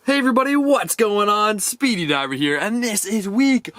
Hey everybody, what's going on? Speedy Diver here, and this is week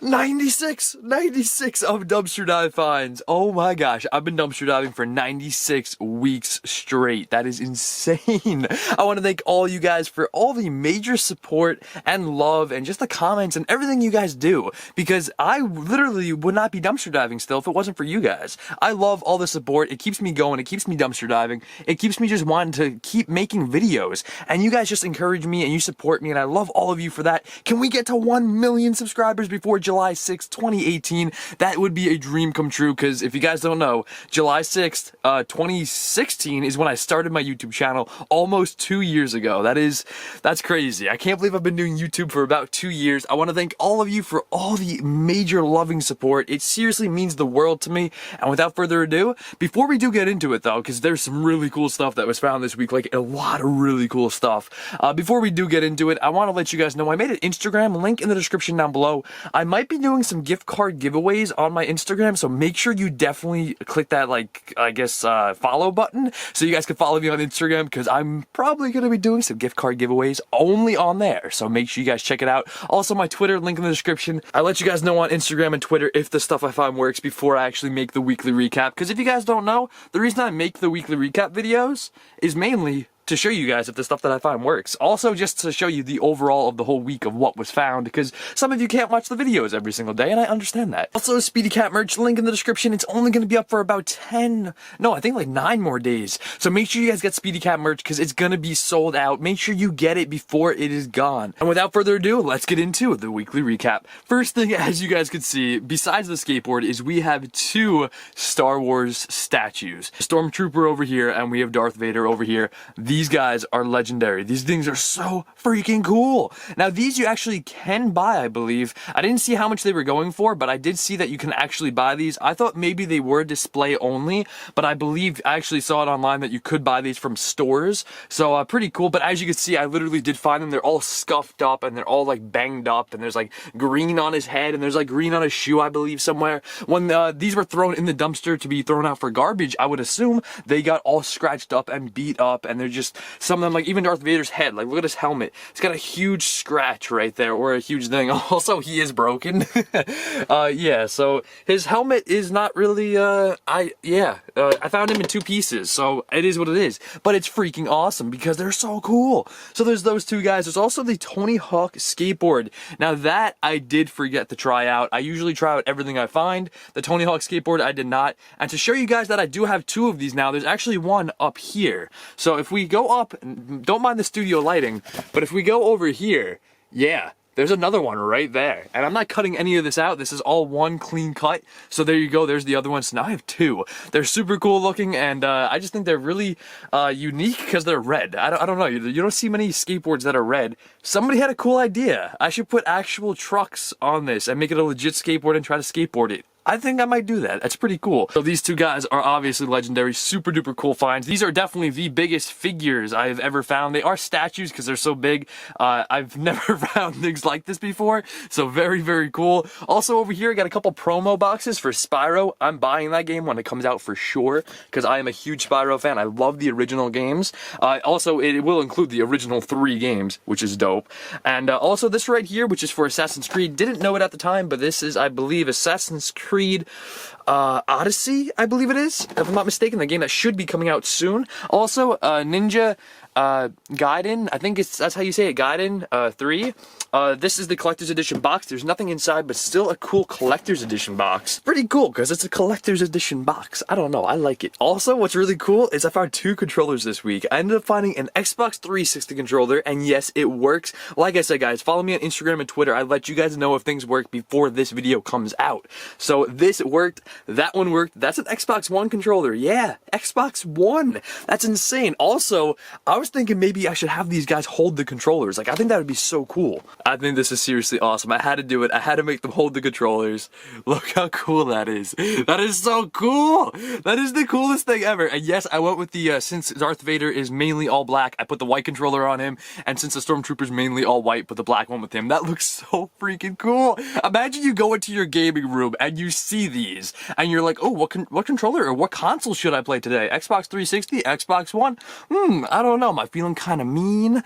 96 of dumpster dive finds. Oh my gosh, I've been dumpster diving for 96 weeks straight. That is insane. I want to thank all you guys for all the major support and love and just the comments and everything you guys do, because I literally would not be dumpster diving still if it wasn't for you guys. I love all the support. It keeps me going. It keeps me dumpster diving. It keeps me just wanting to keep making videos, and you guys just encourage me and you support me, and I love all of you for that. Can we get to 1 million subscribers before July 6th, 2018? That would be a dream come true, because if you guys don't know, July 6th, 2016 is when I started my YouTube channel almost 2 years ago. That's crazy. I can't believe I've been doing YouTube for about 2 years. I want to thank all of you for all the major loving support. It seriously means the world to me. And without further ado, before we do get into it though, because there's some really cool stuff that was found this week, like a lot of really cool stuff. Before we do get into it, I want to let you guys know I made an Instagram link in the description down below. I might be doing some gift card giveaways on my Instagram, so make sure you definitely click that, follow button so you guys can follow me on Instagram, because I'm probably going to be doing some gift card giveaways only on there, so make sure you guys check it out. Also, my Twitter link in the description. I let you guys know on Instagram and Twitter if the stuff I find works before I actually make the weekly recap, because if you guys don't know, the reason I make the weekly recap videos is mainly to show you guys if the stuff that I find works. Also, just to show you the overall of the whole week of what was found, because some of you can't watch the videos every single day, and I understand that. Also, Speedy Cat merch, link in the description. It's only going to be up for about 9 more days. So make sure you guys get Speedy Cat merch, because it's going to be sold out. Make sure you get it before it is gone. And without further ado, let's get into the weekly recap. First thing, as you guys can see, besides the skateboard, is we have 2 Star Wars statues. Stormtrooper over here, and we have Darth Vader over here. These guys are legendary. These things are so freaking cool. Now, these you actually can buy, I believe. I didn't see how much they were going for, but I did see that you can actually buy these. I thought maybe they were display only, but I believe I actually saw it online that you could buy these from stores. So pretty cool. But as you can see, I literally did find them. They're all scuffed up and they're all like banged up, and there's like green on his head and there's like green on his shoe, I believe, somewhere. When these were thrown in the dumpster to be thrown out for garbage, I would assume they got all scratched up and beat up, and they're just, some of them, like even Darth Vader's head, like look at his helmet. It's got a huge scratch right there, or a huge thing. Also, he is broken. Yeah, so his helmet is not really, I found him in 2 pieces, so it is what it is. But it's freaking awesome because they're so cool. So there's those 2 guys. There's also the Tony Hawk skateboard. Now that I did forget to try out. I usually try out everything I find. The Tony Hawk skateboard, I did not. And to show you guys that I do have 2 of these now, there's actually one up here. So if we go up, don't mind the studio lighting, but if we go over here, yeah, there's another one right there. And I'm not cutting any of this out. This is all one clean cut. So there you go. There's the other one. So now I have 2. They're super cool looking, and I just think they're really unique because they're red. I don't know. You don't see many skateboards that are red. Somebody had a cool idea. I should put actual trucks on this and make it a legit skateboard and try to skateboard it. I think I might do that. That's pretty cool. So these 2 guys are obviously legendary, super duper cool finds. These are definitely the biggest figures I've ever found. They are statues because they're so big. I've never found things like this before, so very, very cool. Also over here, I got a couple promo boxes for Spyro. I'm buying that game when it comes out for sure, because I am a huge Spyro fan. I love the original games. Also, it will include the original 3 games, which is dope. And also this right here, which is for Assassin's Creed. Didn't know it at the time, but this is, I believe, Assassin's Creed Odyssey, I believe it is, if I'm not mistaken, the game that should be coming out soon. Also, Ninja Gaiden, I think that's how you say it, Gaiden 3. This is the collector's edition box. There's nothing inside, but still a cool collector's edition box. Pretty cool, because it's a collector's edition box. I don't know, I like it. Also, what's really cool is I found 2 controllers this week. I ended up finding an Xbox 360 controller, and yes, it works. Like I said, guys, follow me on Instagram and Twitter. I let you guys know if things work before this video comes out. So this worked, that one worked. That's an Xbox One controller. Yeah, Xbox One. That's insane. Also, I was thinking maybe I should have these guys hold the controllers. Like, I think that would be so cool. I think this is seriously awesome. I had to do it. I had to make them hold the controllers. Look how cool that is. That is so cool. That is the coolest thing ever. And yes, I went with the, since Darth Vader is mainly all black, I put the white controller on him. And since the Stormtrooper's mainly all white, put the black one with him. That looks so freaking cool. Imagine you go into your gaming room and you see these. And you're like, oh, what controller or what console should I play today? Xbox 360? Xbox One? I don't know. know, am I feeling kind of mean?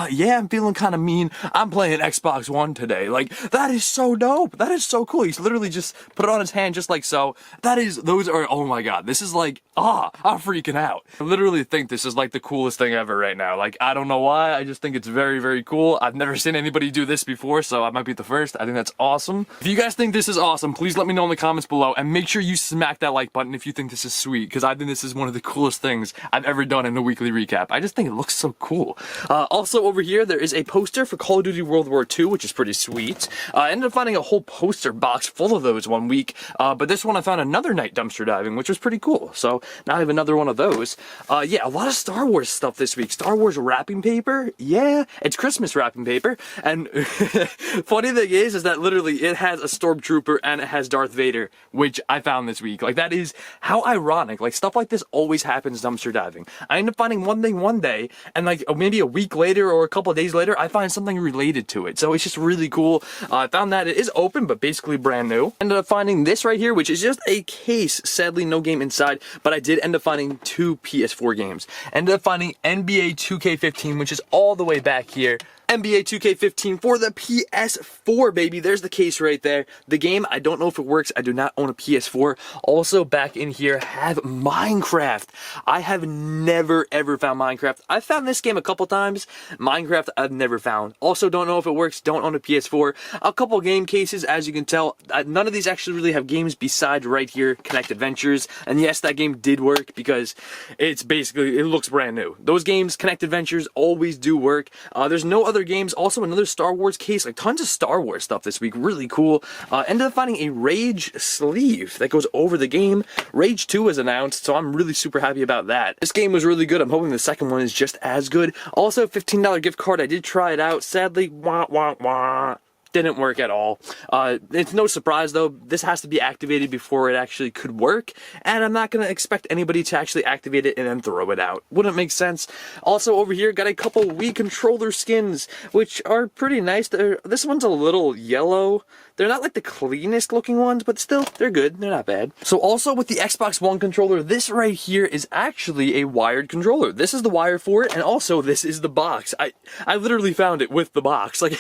Yeah, I'm feeling kind of mean. I'm playing Xbox One today. Like, that is so dope. That is so cool. He's literally just put it on his hand just like so. Those are, oh my god, this is like, I'm freaking out. I literally think this is like the coolest thing ever right now. Like, I don't know why, I just think it's very, very cool. I've never seen anybody do this before, so I might be the first. I think that's awesome. If you guys think this is awesome, please let me know in the comments below, and make sure you smack that like button if you think this is sweet, because I think this is one of the coolest things I've ever done in a weekly recap. I just think it looks so cool. Also over here, there is a poster for Call of Duty World War II, which is pretty sweet. I ended up finding a whole poster box full of those one week, but this one I found another night dumpster diving, which was pretty cool. So now I have another one of those. Yeah, a lot of Star Wars stuff this week. Star Wars wrapping paper. Yeah, it's Christmas wrapping paper. And funny thing is that literally it has a Stormtrooper and it has Darth Vader, which I found this week. Like, that is how ironic. Like, stuff like this always happens dumpster diving. I end up finding one thing one day, and like maybe a week later or a couple of days later, I find something related to it. So it's just really cool. I found that it is open, but basically brand new. Ended up finding this right here, which is just a case. Sadly, no game inside, but I did end up finding 2 PS4 games. Ended up finding NBA 2K15, which is all the way back here. NBA 2K15 for the PS4, baby. There's the case right there. The game, I don't know if it works. I do not own a PS4. Also, back in here, have Minecraft. I have never, ever found Minecraft. I've found this game a couple times. Minecraft, I've never found. Also, don't know if it works. Don't own a PS4. A couple game cases, as you can tell. None of these actually really have games besides right here, Connect Adventures. And yes, that game did work because it's basically, it looks brand new. Those games, Connect Adventures, always do work. There's no other games. Also another Star Wars case, like tons of Star Wars stuff this week, really cool. Ended up finding a Rage sleeve that goes over the game. Rage 2 was announced, so I'm really super happy about that. This game was really good. I'm hoping the second one is just as good. Also, $15 gift card. I did try it out. Sadly, didn't work at all. It's no surprise though, this has to be activated before it actually could work, and I'm not going to expect anybody to actually activate it and then throw it out. Wouldn't make sense. Also over here, got a couple Wii controller skins, which are pretty nice. This one's a little yellow. They're not like the cleanest looking ones, but still, they're good. They're not bad. So also with the Xbox One controller, this right here is actually a wired controller. This is the wire for it, and also this is the box. I literally found it with the box. Like,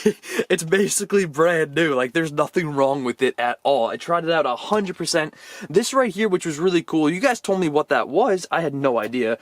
it's basically brand new. Like, there's nothing wrong with it at all. I tried it out 100%. This right here, which was really cool, you guys told me what that was. I had no idea.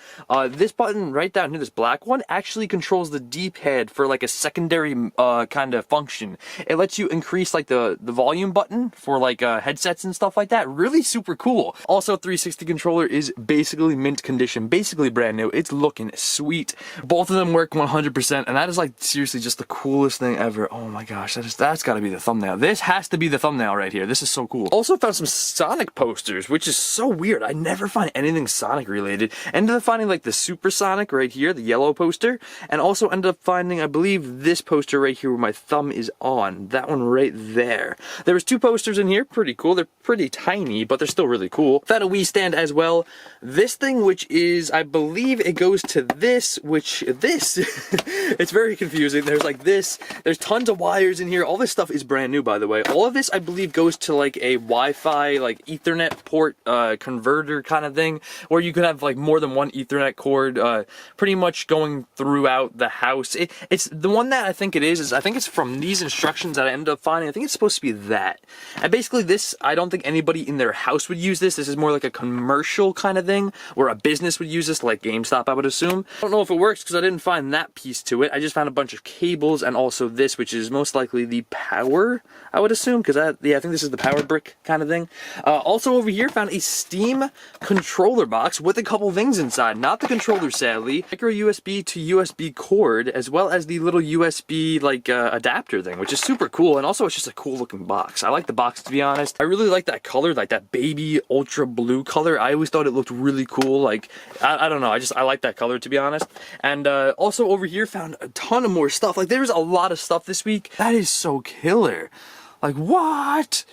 This button right down here, this black one, actually controls the D-pad for like a secondary kind of function. It lets you increase like the volume button for like headsets and stuff like that. Really super cool. Also, 360 controller is basically mint condition, basically brand new. It's looking sweet. Both of them work 100%, and that is like seriously just the coolest thing ever. Oh my gosh, that's got to be the thumbnail. This has to be the thumbnail right here. This is so cool. Also found some Sonic posters, which is so weird. I never find anything Sonic related. Ended up finding like the Super Sonic right here, the yellow poster, and also ended up finding, I believe, this poster right here where my thumb is on. That one right there. There was 2 posters in here, pretty cool. They're pretty tiny, but they're still really cool. Found a Wii stand as well. This thing, which is, I believe it goes to this, it's very confusing. There's like this, there's tons of wires in here. All this stuff is brand new, by the way. All of this, I believe, goes to like a Wi-Fi, like Ethernet port converter kind of thing, where you could have like more than one Ethernet cord pretty much going throughout the house. It's the one that I think it is I think it's from these instructions that I ended up finding. I think it's supposed to be that. And basically this, I don't think anybody in their house would use this. This is more like a commercial kind of thing, where a business would use this, like GameStop, I would assume. I don't know if it works because I didn't find that piece to it. I just found a bunch of cables and also this, which is most likely the power, I would assume, because I think this is the power brick kind of thing. Also over here, found a Steam controller box with a couple things inside. Not the controller, sadly. Micro USB to USB cord, as well as the little USB like adapter thing, which is super cool. And also it's just a cool looking box. I like the box, to be honest. I really like that color, like that baby ultra blue color. I always thought it looked really cool. Like, I don't know, I like that color, to be honest. And also over here, found a ton of more stuff. Like, there's a lot of stuff this week. That is so killer. Like, what?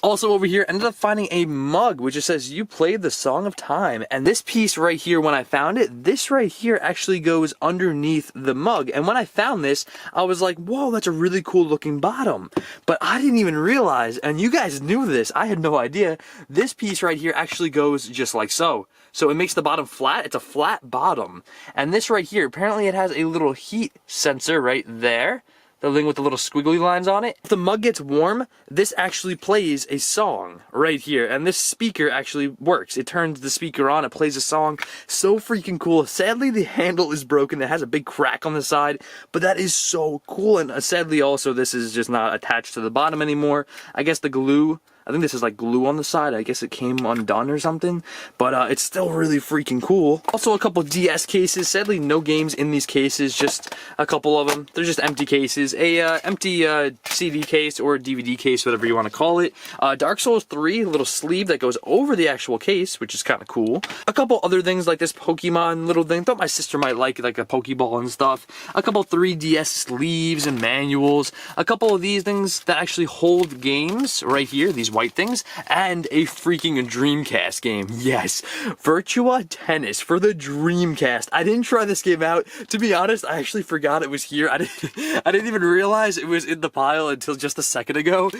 Also over here, ended up finding a mug, which just says, "You played the Song of Time." And this piece right here, when I found it, this right here actually goes underneath the mug. And when I found this, I was like, whoa, that's a really cool looking bottom. But I didn't even realize, and you guys knew this, I had no idea, this piece right here actually goes just like so. So it makes the bottom flat. It's a flat bottom. And this right here, apparently it has a little heat sensor right there. The thing with the little squiggly lines on it. If the mug gets warm, this actually plays a song right here. And this speaker actually works. It turns the speaker on, it plays a song. So freaking cool. Sadly, the handle is broken. It has a big crack on the side, but that is so cool. And sadly also, this is just not attached to the bottom anymore. I guess the glue, I think this is like glue on the side. I guess it came undone or something, but it's still really freaking cool. Also a couple DS cases. Sadly, no games in these cases, just a couple of them. They're just empty cases. A empty CD case or DVD case, whatever you want to call it. Dark Souls 3, a little sleeve that goes over the actual case, which is kind of cool. A couple other things like this Pokemon little thing. Thought my sister might like a Pokeball and stuff. A couple 3DS sleeves and manuals. A couple of these things that actually hold games right here. These white things, and a freaking Dreamcast game. Yes, Virtua Tennis for the Dreamcast. I didn't try this game out. To be honest, I actually forgot it was here. I didn't even realize it was in the pile until just a second ago.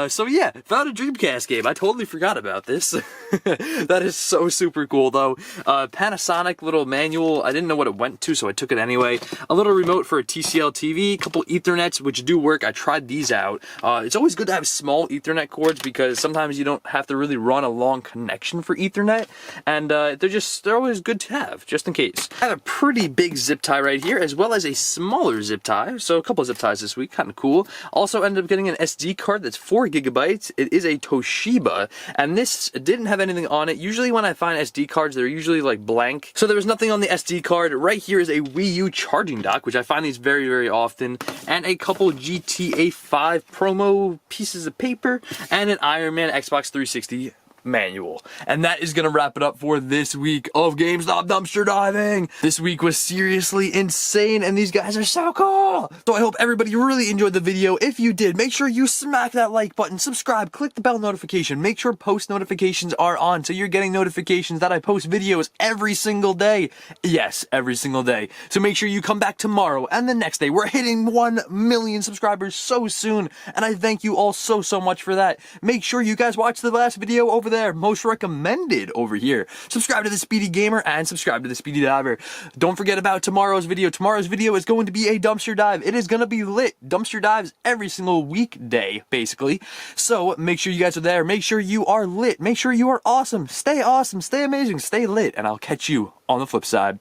So yeah, found a Dreamcast game. I totally forgot about this. That is so super cool though. Panasonic little manual. I didn't know what it went to, so I took it anyway. A little remote for a TCL TV. A couple Ethernets, which do work. I tried these out. It's always good to have small Ethernet cords because sometimes you don't have to really run a long connection for Ethernet, and they're always good to have, just in case. I have a pretty big zip tie right here, as well as a smaller zip tie, so a couple zip ties this week, kind of cool. Also ended up getting an SD card that's 4 gigabytes. It is a Toshiba, and this didn't have anything on it. Usually when I find SD cards, they're usually like blank, so there was nothing on the SD card. Right here is a Wii U charging dock, which I find these very, very often, and a couple GTA 5 promo pieces of paper, and an Iron Man Xbox 360 manual. And that is gonna wrap it up for this week of GameStop dumpster diving. This week was seriously insane, and these guys are so cool. So I hope everybody really enjoyed the video. If you did, make sure you smack that like button, subscribe, click the bell notification, make sure post notifications are on so you're getting notifications that I post videos every single day. Yes, every single day. So make sure you come back tomorrow and the next day. We're hitting 1 million subscribers so soon, and I thank you all so much for that. Make sure you guys watch the last video over there, most recommended over here. Subscribe to the Speedy Gamer and subscribe to the Speedy Diver. Don't forget about tomorrow's video. Tomorrow's video is going to be a dumpster dive. It is going to be lit. Dumpster dives every single weekday, basically. So make sure you guys are there. Make sure you are lit. Make sure you are awesome. Stay amazing, stay lit, and I'll catch you on the flip side.